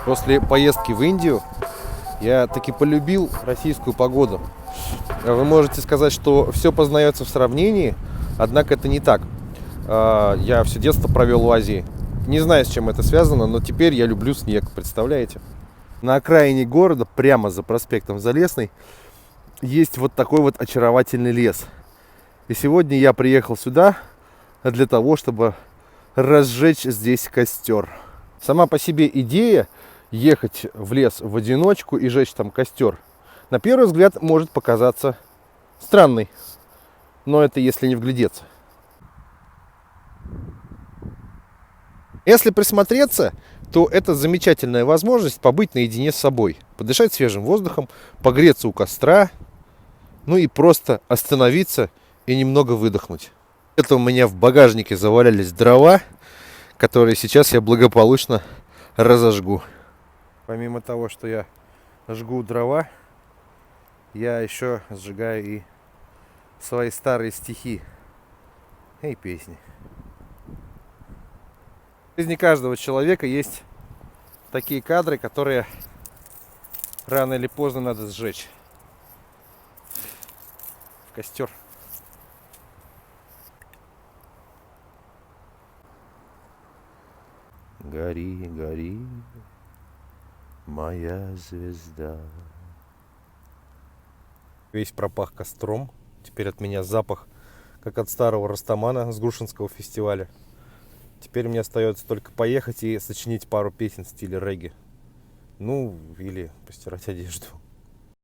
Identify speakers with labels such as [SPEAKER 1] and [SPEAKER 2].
[SPEAKER 1] После поездки в Индию я таки полюбил российскую погоду. Вы можете сказать, что все познается в сравнении, однако это не так. Я все детство провел в Азии. Не знаю, с чем это связано, но теперь я люблю снег, представляете? На окраине города, прямо за проспектом Залесный, есть вот такой вот очаровательный лес. И сегодня я приехал сюда для того, чтобы разжечь здесь костер. Сама по себе идея ехать в лес в одиночку и жечь там костер, на первый взгляд, может показаться странной. Но это если не вглядеться. Если присмотреться, то это замечательная возможность побыть наедине с собой, подышать свежим воздухом, погреться у костра, ну и просто остановиться и немного выдохнуть. Это у меня в багажнике завалялись дрова, которые сейчас я благополучно разожгу. Помимо того, что я жгу дрова, я еще сжигаю и свои старые стихи и песни. В жизни каждого человека есть такие кадры, которые рано или поздно надо сжечь в костер. Гори, гори, моя звезда. Весь пропах костром. Теперь от меня запах, как от старого растамана с Грушинского фестиваля. Теперь мне остается только поехать и сочинить пару песен в стиле регги. Ну, или постирать одежду.